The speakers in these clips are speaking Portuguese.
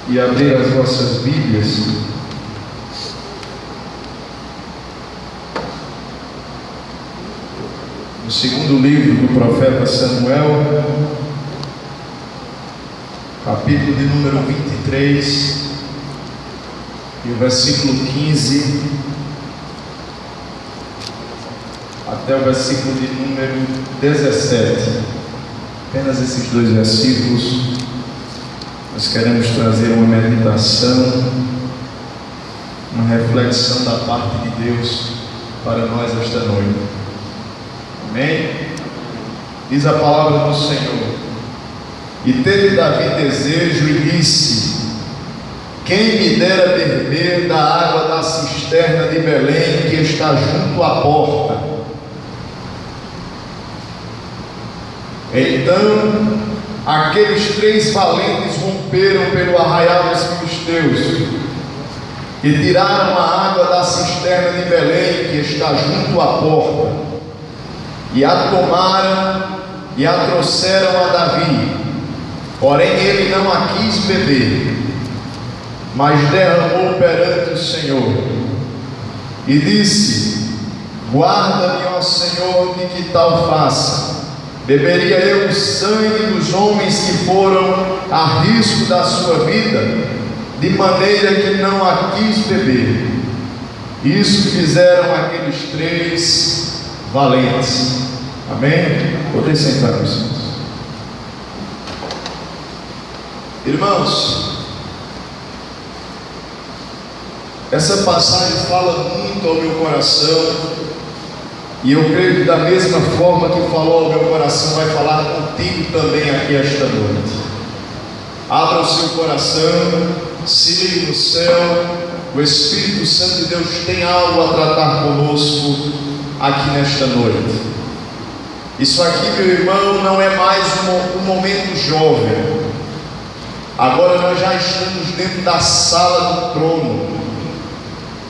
e abrir as vossas Bíblias no segundo livro do profeta Samuel, capítulo de número 23, e o versículo 15 até o versículo de número 17. Apenas esses dois versículos nós queremos trazer uma meditação, uma reflexão da parte de Deus para nós esta noite. Amém? Diz a palavra do Senhor: e teve Davi desejo e disse: quem me dera beber da água da cisterna de Belém, que está junto à porta. Então aqueles 3 valentes romperam pelo arraial dos filisteus e tiraram a água da cisterna de Belém, que está junto à porta, e a tomaram e a trouxeram a Davi. Porém ele não a quis beber, mas derramou perante o Senhor e disse: guarda-me, ó Senhor, de que tal faça. Beberia eu o sangue dos homens que foram a risco da sua vida, de maneira que não a quis beber. Isso fizeram aqueles 3 valentes. Amém? Podem sentar, meus irmãos. Irmãos, essa passagem fala muito ao meu coração, e eu creio que da mesma forma que falou ao meu coração, vai falar contigo também aqui esta noite. Abra o seu coração, se ligue no céu. O Espírito Santo de Deus tem algo a tratar conosco aqui nesta noite. Isso aqui, meu irmão, não é mais um momento jovem. Agora nós já estamos dentro da sala do trono,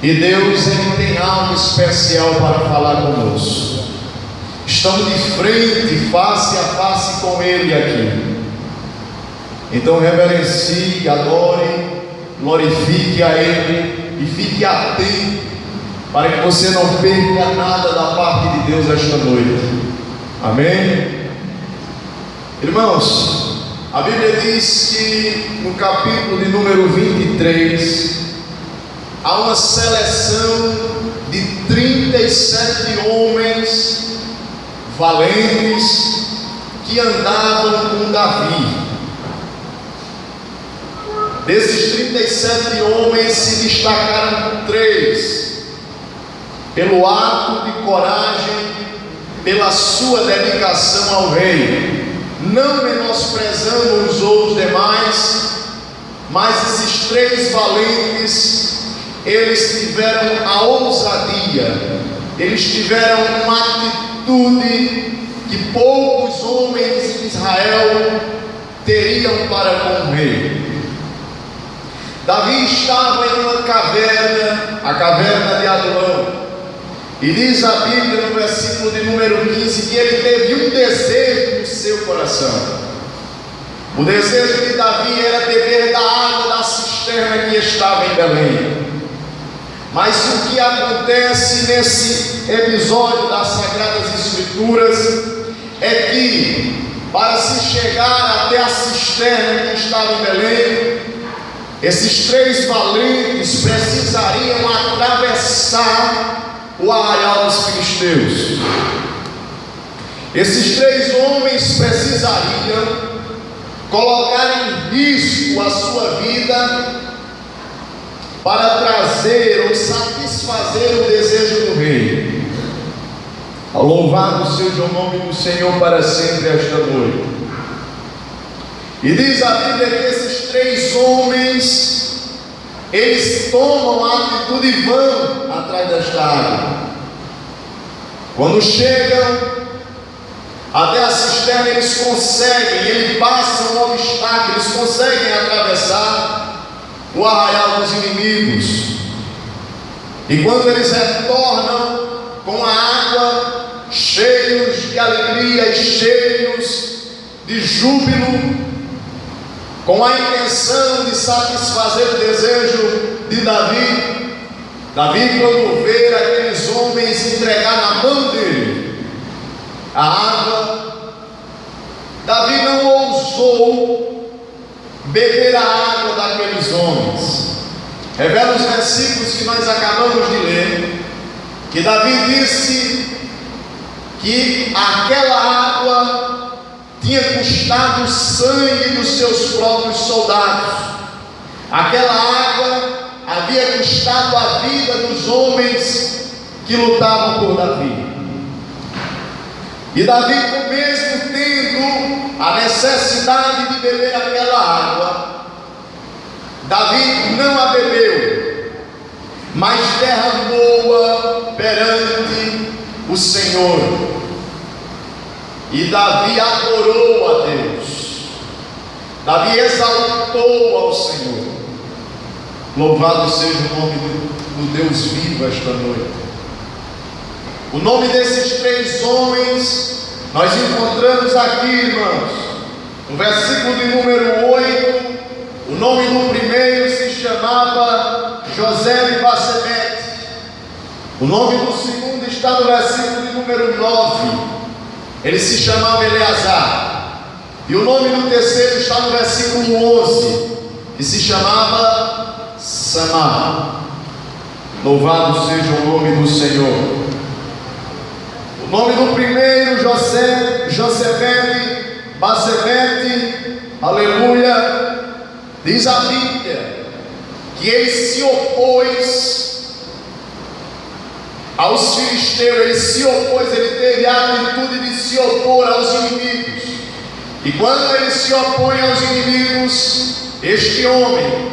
e Deus, Ele tem algo especial para falar conosco. Estamos de frente, face a face com Ele aqui. Então reverencie, adore, glorifique a Ele e fique atento para que você não perca nada da parte de Deus esta noite. Amém? Irmãos, a Bíblia diz que no capítulo de número 23 há uma seleção de 37 homens valentes que andavam com Davi. Desses 37 homens se destacaram 3 pelo ato de coragem, pela sua dedicação ao rei, não menosprezando os outros demais, mas esses 3 valentes, eles tiveram a ousadia, eles tiveram uma atitude que poucos homens em Israel teriam para com o rei. Davi estava em uma caverna, a caverna de Adulão, e diz a Bíblia no versículo de número 15 que ele teve um desejo no seu coração. O desejo de Davi era beber da água da cisterna que estava em Belém. Mas o que acontece nesse episódio das Sagradas Escrituras é que, para se chegar até a cisterna que estava em Belém, esses 3 valentes precisariam atravessar o arraial dos filisteus. Esses 3 homens precisariam colocar em risco a sua vida para trazer ou satisfazer o desejo do rei. Louvado seja o nome do Senhor para sempre esta noite. E diz a Bíblia que esses 3 homens, eles tomam a atitude e vão atrás desta água. Quando chegam até a cisterna, eles conseguem, eles passam o obstáculo, eles conseguem atravessar o arraial dos inimigos. E quando eles retornam com a água, cheios de alegria e cheios de júbilo, com a intenção de satisfazer o desejo de Davi. Davi, quando ver aqueles homens entregar na mão dele a água, Davi não ousou beber a água daqueles homens. Revela os versículos que nós acabamos de ler, que Davi disse que aquela água tinha custado o sangue dos seus próprios soldados. Aquela água havia custado a vida dos homens que lutavam por Davi. E Davi, mesmo tendo a necessidade de beber aquela água, Davi não a bebeu, mas derramou-a perante o Senhor. E Davi adorou a Deus. Davi exaltou ao Senhor. Louvado seja o nome do Deus vivo esta noite. O nome desses três homens nós encontramos aqui, irmãos, no versículo de número 8. O nome do primeiro se chamava José de Basebete. O nome do segundo está no versículo de número 9. Ele se chamava Eleazar. E o nome do terceiro está no versículo 11, que se chamava Samar. Louvado seja o nome do Senhor. O nome do primeiro, Josebete, Basebete, aleluia, diz a Bíblia que ele se opôs aos filisteus, ele teve a atitude de se opor aos inimigos. E quando ele se opõe aos inimigos, este homem,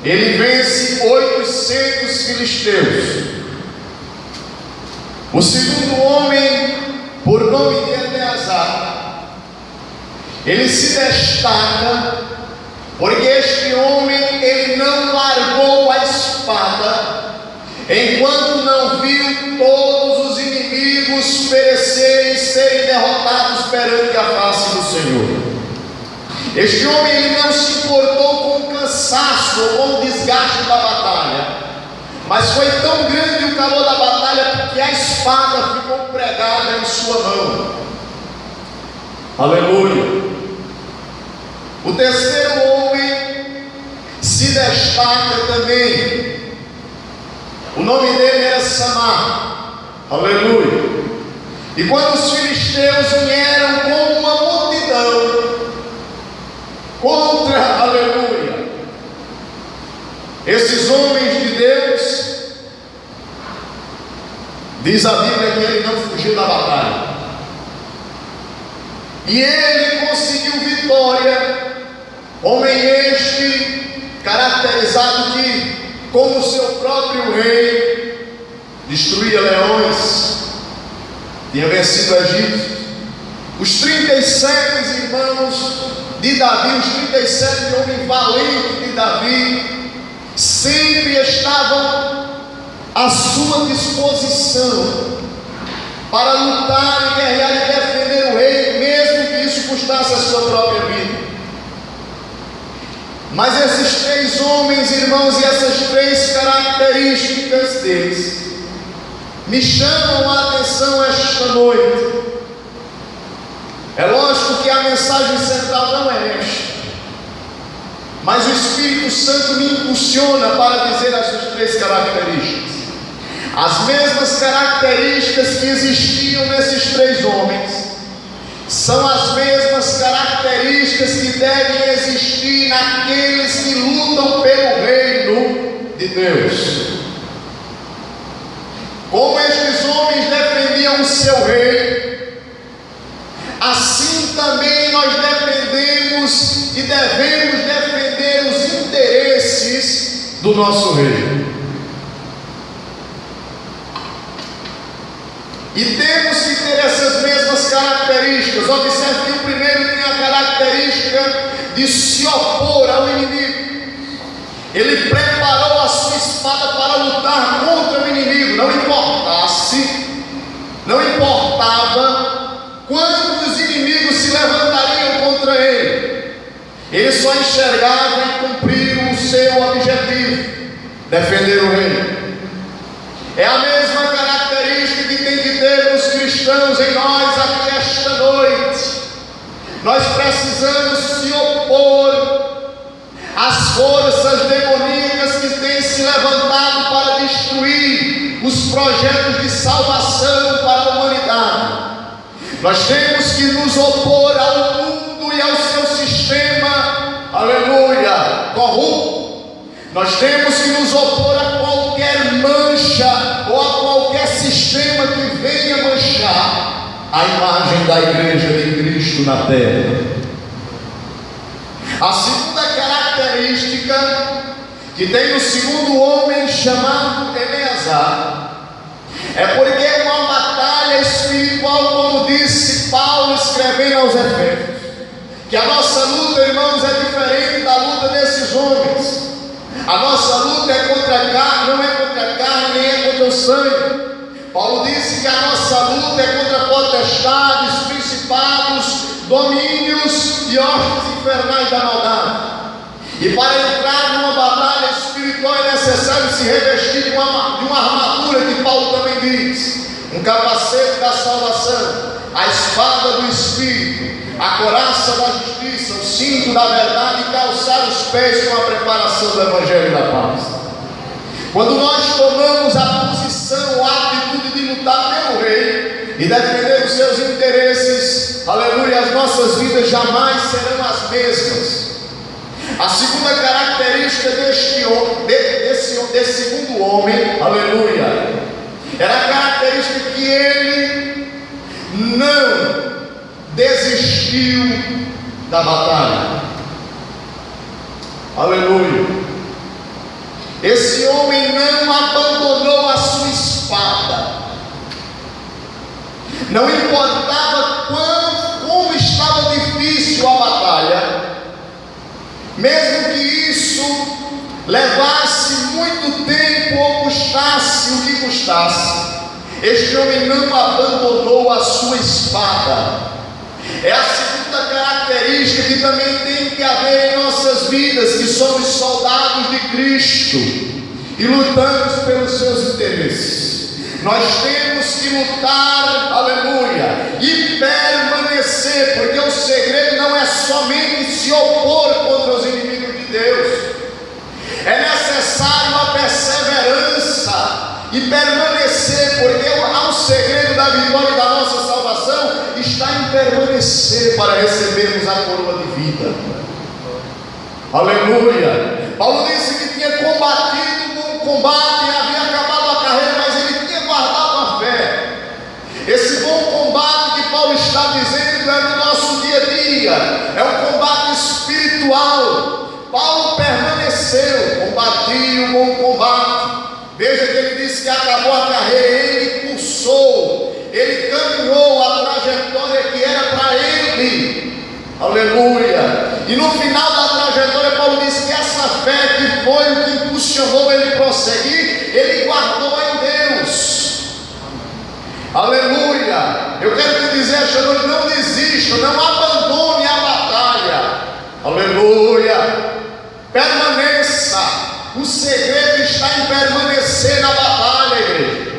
ele vence 800 filisteus. O segundo homem, por nome de Eleazar, ele se destaca, porque este homem, ele não largou a espada, enquanto não viu todos os inimigos perecerem e serem derrotados perante a face do Senhor. Este homem, ele não se importou com o cansaço ou com o desgaste da batalha, mas foi tão grande o calor da batalha que a espada ficou pregada em sua mão. Aleluia. O terceiro homem se destaca também. O nome dele era Samar. Aleluia. E quando os filisteus vieram com uma multidão contra, aleluia, esses homens de Deus, diz a Bíblia que ele não fugiu da batalha. E ele conseguiu vitória. Homem este, caracterizado que, como seu próprio rei, destruía leões, tinha vencido o Egito. Os 37 irmãos de Davi, os 37 homens valentes de Davi, sempre estavam à sua disposição para lutar e guerrear e defender o rei, mesmo que isso custasse a sua própria vida. Mas esses três homens, irmãos, e essas três características deles me chamam a atenção esta noite. É lógico que a mensagem central não é esta, mas o Espírito Santo me impulsiona para dizer essas três características. As mesmas características que existiam nesses três homens são as mesmas características que devem existir naqueles que lutam pelo reino de Deus. Como estes homens defendiam o seu rei, assim também nós defendemos e devemos defender os interesses do nosso rei. E temos que ter essas mesmas características. Observe que o primeiro tem a característica de se opor ao inimigo. Ele preparou a sua espada para lutar contra o inimigo. Não importava quantos inimigos se levantariam contra ele. Ele só enxergava em cumprir o seu objetivo, defender o reino. É a mesma característica que tem que ter nos cristãos em nós aqui esta noite. Nós precisamos se opor às forças demoníacas que têm se levantado para destruir os projetos de salvação para a humanidade. Nós temos que nos opor ao mundo e ao seu sistema, aleluia, corrupto. Nós temos que nos opor a qualquer mancha ou a qualquer sistema que venha manchar a imagem da igreja de Cristo na terra. A segunda característica que tem no segundo homem chamado Eleazar é porque é uma batalha espiritual, como disse Paulo escrevendo aos Efésios, que a nossa luta, irmãos, é diferente da luta desses homens. A nossa luta é contra a carne, não é contra a carne, nem é contra o sangue. Paulo disse que a nossa luta é contra potestades, principados, domínios e hostes infernais da maldade. E para entrar numa batalha espiritual é necessário se revestir de uma armadura, que Paulo também diz: um capacete da salvação, a espada do Espírito, a couraça da justiça, o cinto da verdade e calçar os pés com a preparação do Evangelho da paz. Quando nós tomamos a posição, a atitude de lutar pelo Rei e defender os seus interesses, aleluia, as nossas vidas jamais serão as mesmas. A segunda característica desse segundo homem, aleluia, era a característica que ele não desistiu da batalha. Aleluia. Esse homem não abandonou a sua espada. Não importava como estava difícil a batalha, mesmo que isso levasse muito tempo ou custasse o que custasse, este homem não abandonou a sua espada. É a segunda característica que também tem que haver em nossas vidas, que somos soldados de Cristo e lutamos pelos seus interesses. Nós temos que lutar, aleluia, e permanecer, porque o segredo não é somente se opor contra os inimigos de Deus. É necessário a perseverança e permanecer, porque o segredo da vitória e da nossa salvação está em permanecer para recebermos a coroa de vida. Aleluia. Paulo disse que tinha combatido um bom combate e havia acabado a carreira, mas ele tinha guardado a fé. Esse bom combate que Paulo está dizendo é no nosso dia a dia, é um combate espiritual. Paulo permaneceu, combatiu um bom combate. Veja que ele disse que acabou a carreira, ele cursou, ele caminhou a trajetória que era para ele. Aleluia. E no final da trajetória, Paulo disse que essa fé que foi o que impulsionou ele prosseguir, ele guardou em Deus. Aleluia. Eu quero te dizer esta noite: não desista, não abandone a batalha. Aleluia. Permaneça. O segredo está em permanecer na batalha, igreja.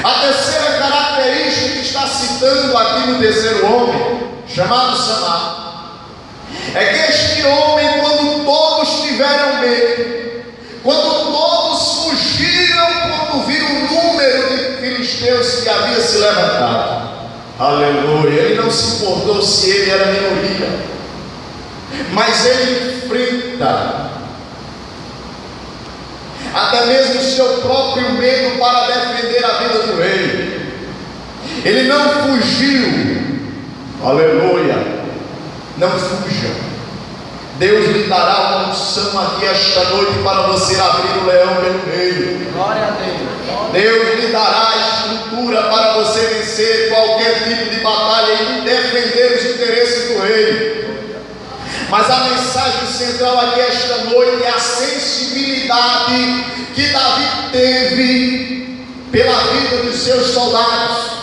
A terceira característica que está citando aqui no terceiro homem, chamado Samar, é que este homem, quando todos tiveram medo, quando todos fugiram, quando viram o número de filisteus que havia se levantado, aleluia, ele não se importou se ele era minoria, mas ele enfrenta até mesmo o seu próprio medo para defender a vida do rei. Ele não fugiu. Aleluia. Não fuja. Deus lhe dará uma unção aqui esta noite para você abrir o leão pelo meio. Glória a Deus. Deus lhe dará a estrutura para você vencer qualquer tipo de batalha e defender os interesses do rei. Mas a mensagem central aqui esta noite é a sensibilidade que Davi teve pela vida dos seus soldados.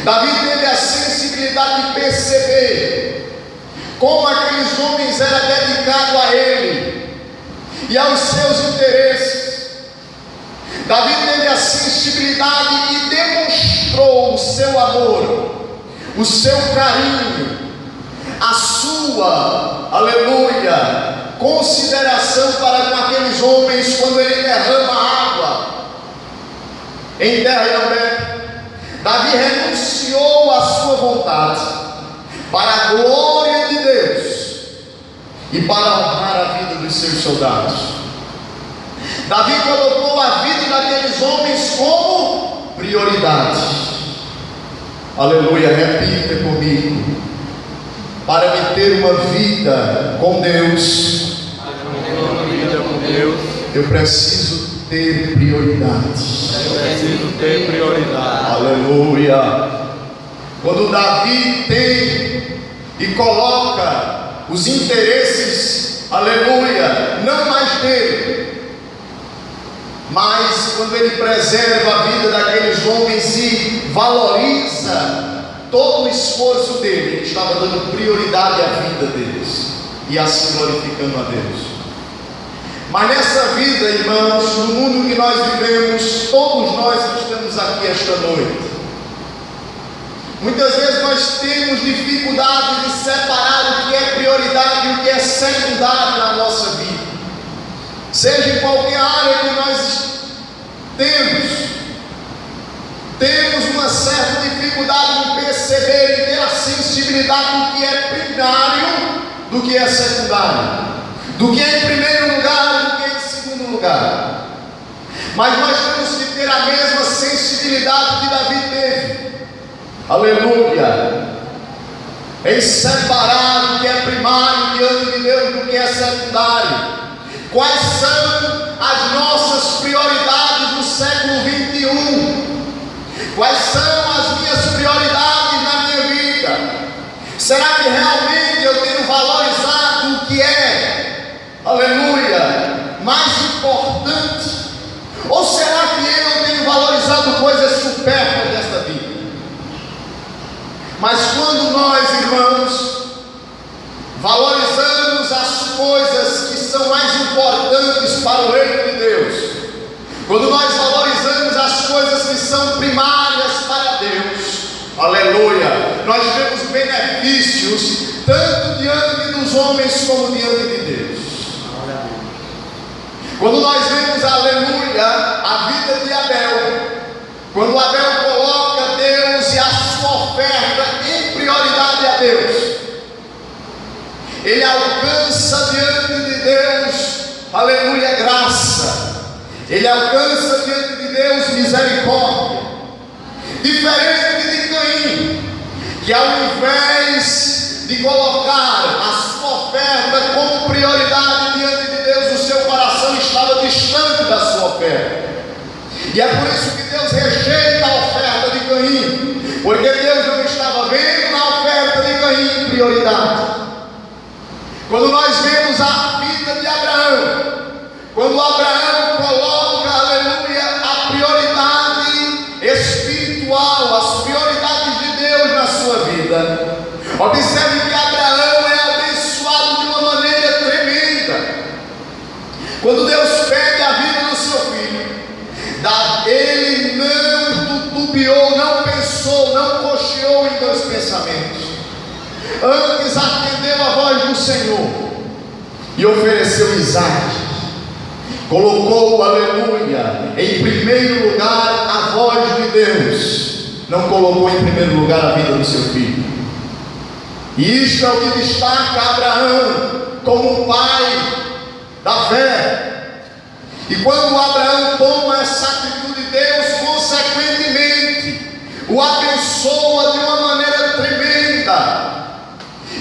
Davi teve a sensibilidade de perceber como aqueles homens eram dedicados a ele e aos seus interesses. Davi teve a sensibilidade e demonstrou o seu amor, o seu carinho, a sua, aleluia, consideração para com aqueles homens quando ele derrama água em terra de aberta. Davi renunciou à sua vontade para a glória de Deus e para honrar a vida dos seus soldados. Davi colocou a vida daqueles homens como prioridade. Aleluia, repita comigo: para me ter uma vida com Deus, eu preciso ter prioridade. Aleluia. Quando Davi tem e coloca os interesses, aleluia, não mais dele, mas quando ele preserva a vida daqueles homens e valoriza todo o esforço dele, ele estava dando prioridade à vida deles e assim glorificando a Deus. Mas nessa vida, irmãos, no mundo que nós vivemos, todos nós que estamos aqui esta noite, muitas vezes nós temos dificuldade de separar o que é prioridade e o que é secundário na nossa vida. Seja em qualquer área que nós temos uma certa dificuldade em perceber e ter a sensibilidade do que é primário, do que é secundário, do que é em primeiro lugar, do que é em segundo lugar. Mas nós temos que ter a mesma sensibilidade que Davi teve, aleluia, em separar o que é primário diante de Deus do que é secundário. Quais são as nossas prioridades no século 21? Quais são as minhas prioridades na minha vida? Será que realmente eu tenho valorizado o que é, aleluia, mais importante? Ou será que eu tenho valorizado coisas supérfluas desta vida? Mas quando nós, irmãos, valorizamos as coisas que são mais importantes para o reino de Deus, quando nós valorizamos as coisas que são primárias para Deus, aleluia, nós temos benefícios tanto diante dos homens como diante de Deus. Quando nós vemos, aleluia, a vida de Abel, quando Abel coloca Deus e a sua oferta em prioridade a Deus, ele alcança diante de Deus, aleluia, graça. Ele alcança diante de Deus misericórdia. Diferente de Caim, que ao invés de colocar a sua oferta como prioridade diante de Deus, o seu coração estava distante da sua oferta. E é por isso que Deus rejeita a oferta de Caim, porque Deus não estava vendo na oferta de Caim prioridade. Quando nós vemos a vida de Abraão, quando Abraão coloca, aleluia, a prioridade espiritual, as prioridades de Deus na sua vida, observe que Abraão é abençoado de uma maneira tremenda. Quando Deus pede a vida do seu filho, ele não tutubiou, não pensou, não cocheou em dois pensamentos. Antes atendeu a voz do Senhor e ofereceu Isaque. Colocou, aleluia, em primeiro lugar a voz de Deus, não colocou em primeiro lugar a vida do seu filho. E isto é o que destaca Abraão como pai da fé. E quando Abraão toma essa atitude, Deus consequentemente o abençoa de uma maneira tremenda.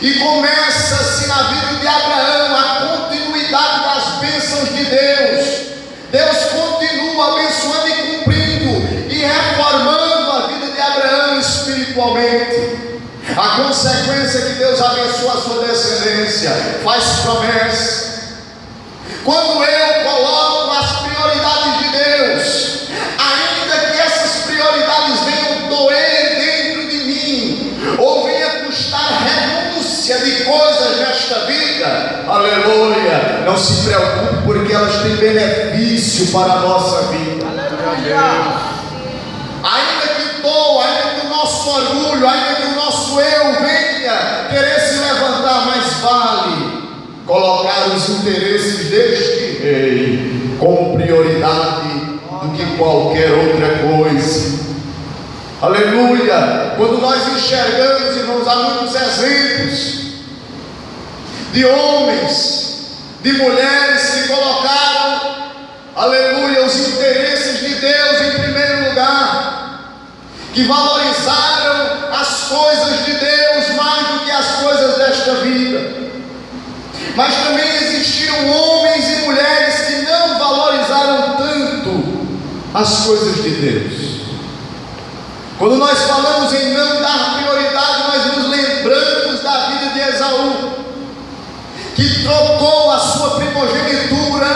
E começa-se na vida de Abraão a continuidade das bênçãos de Deus. Deus continua abençoando e cumprindo e reformando a vida de Abraão espiritualmente. A consequência é que Deus abençoa a sua descendência, faz promessa. Quando eu coloco as prioridades de Deus, ainda que essas prioridades venham doer dentro de mim, ou venha custar renúncia de coisas coisas nesta vida, aleluia, não se preocupe, porque elas têm benefício para a nossa vida. Aleluia. Ainda que doa, ainda que o nosso orgulho, ainda que o nosso eu venha querer se levantar, mais vale colocar os interesses deste rei como prioridade do que qualquer outra coisa. Aleluia! Quando nós enxergamos, irmãos, há muitos exemplos de homens, de mulheres que colocaram, aleluia, os interesses de Deus em primeiro lugar, que valorizaram as coisas de Deus mais do que as coisas desta vida. Mas também existiram homens e mulheres que não valorizaram tanto as coisas de Deus. Quando nós falamos em não dar prioridade, nós nos lembramos da vida de Esaú, que trocou a sua primogenitura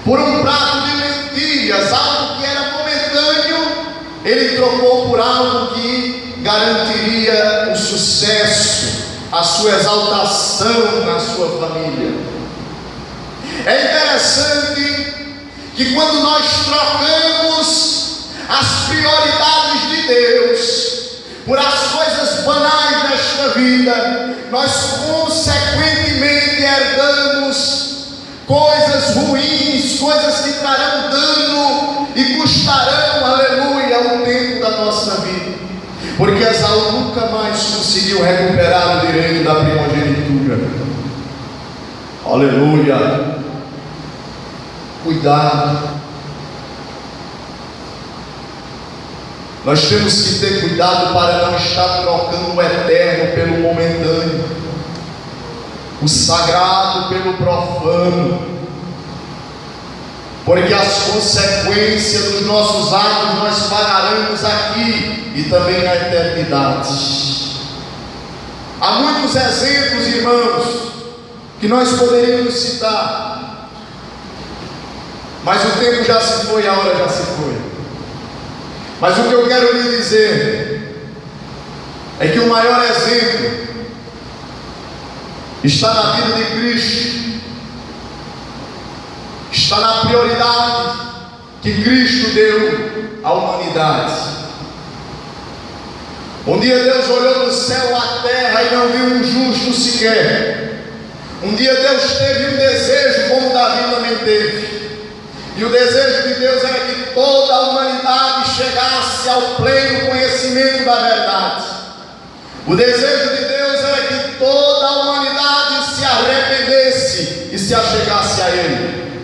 por um prato de lentilhas, algo que era momentâneo. Ele trocou por algo que garantiria o sucesso, a sua exaltação na sua família. É interessante que quando nós trocamos as prioridades de Deus por as coisas banais desta vida, nós consequentemente herdamos coisas ruins, coisas que trarão dano e custarão, aleluia, o tempo da nossa vida. Porque Esaú nunca mais conseguiu recuperar o direito da primogenitura. Aleluia. Cuidado. Nós temos que ter cuidado para não estar trocando o eterno pelo momentâneo, o sagrado pelo profano, porque as consequências dos nossos atos nós pagaremos aqui e também na eternidade. Há muitos exemplos, irmãos, que nós poderíamos citar, mas o tempo já se foi, a hora já se foi. Mas o que eu quero lhe dizer é que o maior exemplo está na vida de Cristo, está na prioridade que Cristo deu à humanidade. Um dia Deus olhou do céu à terra e não viu um justo sequer. Um dia Deus teve um desejo, como Davi também teve. E o desejo de Deus era que toda a humanidade chegasse ao pleno conhecimento da verdade. O desejo de Deus era que toda a humanidade se arrependesse e se achegasse a Ele.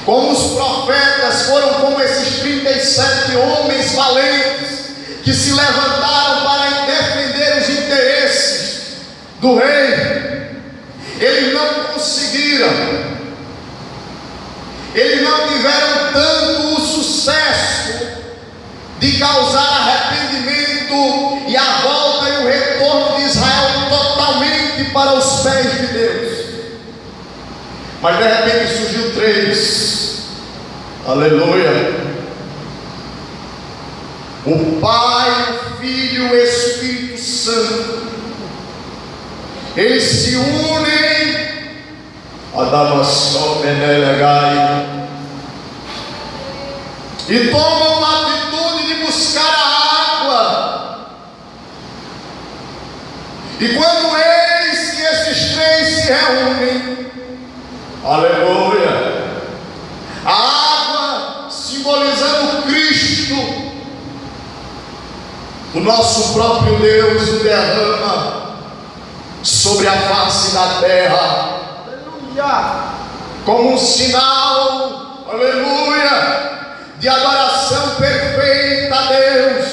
Como os profetas foram como esses 37 homens valentes que se levantaram para defender os interesses do rei, eles não conseguiram. Eles não tiveram tanto o sucesso de causar arrependimento e a volta e o retorno de Israel totalmente para os pés de Deus. Mas de repente surgiu 3. Aleluia. O Pai, o Filho e o Espírito Santo. Eles se unem e tomam a atitude de buscar a água. E quando eis que esses 3 se reúnem, aleluia, a água simbolizando Cristo, o nosso próprio Deus, o derrama sobre a face da terra, como um sinal, aleluia, de adoração perfeita a Deus.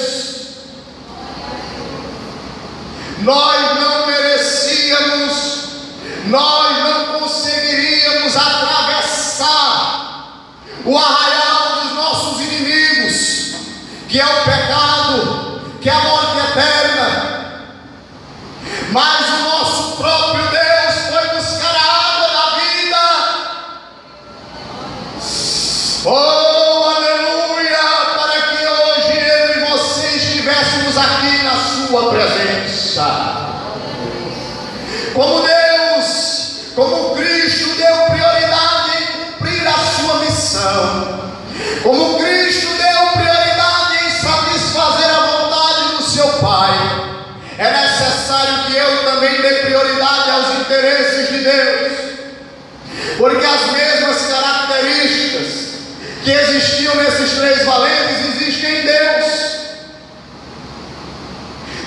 Nós não merecíamos, nós não conseguiríamos atravessar o arraial dos nossos inimigos, que é o pecado, que é a morte eterna. Mas o nosso próprio Deus foi buscar a água da vida. Oh, aleluia! Para que hoje eu e você estivéssemos aqui na sua presença. como Cristo deu prioridade em cumprir a sua missão, como Cristo deu prioridade em satisfazer a vontade do seu Pai, é necessário que eu também dê prioridade aos interesses de Deus, porque as mesmas características que existiam nesses três valentes existem em Deus.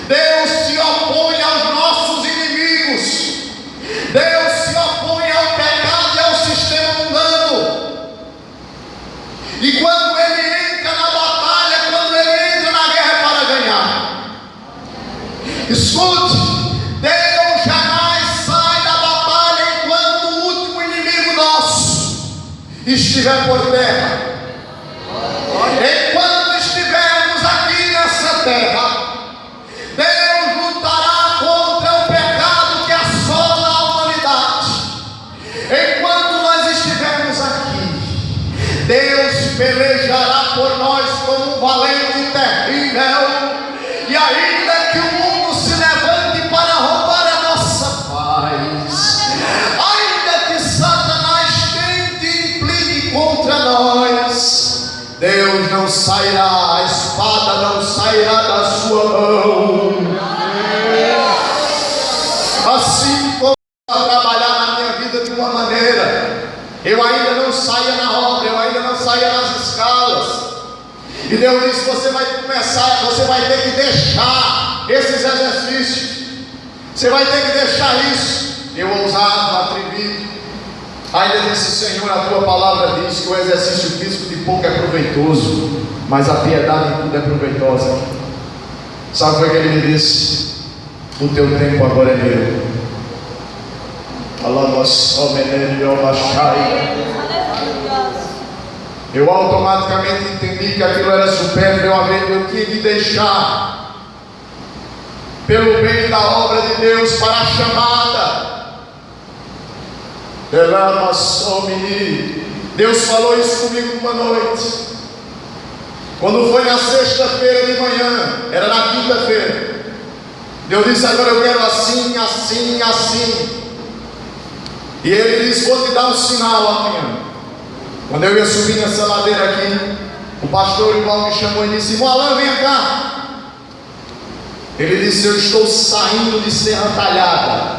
Deus se opõe aos nossos inimigos. Deus se opõe ao pecado e ao sistema mundano. E quando Ele entra na batalha, quando Ele entra na guerra, é para ganhar. Escute, Deus jamais sai da batalha enquanto o último inimigo nosso estiver por terra. Enquanto estivermos aqui nessa terra, Deus lutará contra o pecado que assola a humanidade. Enquanto nós estivermos aqui, Deus pelejará por nós como um valente terrível. E ainda que o mundo se levante para roubar a nossa paz, ainda que Satanás tente e implique contra nós, Deus não sairá, a espada não sairá da sua mão. Assim como a trabalhar na minha vida de uma maneira, eu ainda não saía na obra, eu ainda não saía nas escalas. E Deus disse: você vai começar, você vai ter que deixar esses exercícios, você vai ter que deixar isso. Eu ousado, atrevido, ainda disse: Senhor, a tua palavra diz que o exercício físico de pouco é proveitoso, mas a piedade em tudo é proveitosa. Sabe o que ele me disse? O teu tempo agora é meu. Eu automaticamente entendi que aquilo era supérfluo, eu tinha que deixar, pelo bem da obra de Deus, para a chamada. Deus falou isso comigo uma noite, quando foi na sexta-feira de manhã, era na quinta-feira. Deus disse: agora eu quero assim, assim, assim. E Ele disse: vou te dar um sinal amanhã. Quando eu ia subir nessa ladeira aqui, o pastor igual me chamou e disse: irmão Alain, vem cá. Ele disse: eu estou saindo de Serra Talhada,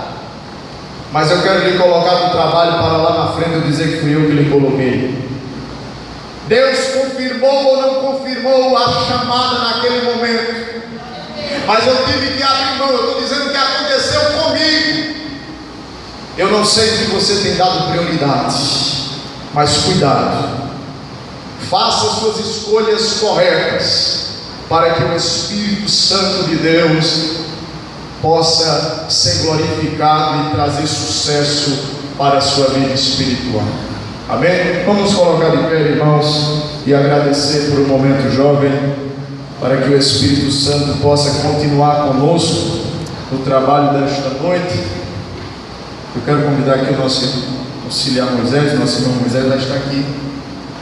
mas eu quero lhe colocar no trabalho para lá na frente eu dizer que fui eu que lhe coloquei. Deus confirmou ou não confirmou a chamada naquele momento, mas eu tive que abrir mão. Eu estou dizendo que aconteceu comigo. Eu não sei se você tem dado prioridade, mas cuidado, faça suas escolhas corretas, para que o Espírito Santo de Deus possa ser glorificado e trazer sucesso para a sua vida espiritual. Amém? Vamos colocar de pé, irmãos, e agradecer por um momento jovem, para que o Espírito Santo possa continuar conosco no trabalho desta noite. Eu quero convidar aqui o nosso auxiliar Moisés, nosso irmão Moisés vai estar aqui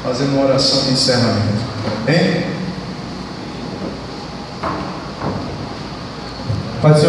fazendo uma oração de encerramento. Amém? Pode ser.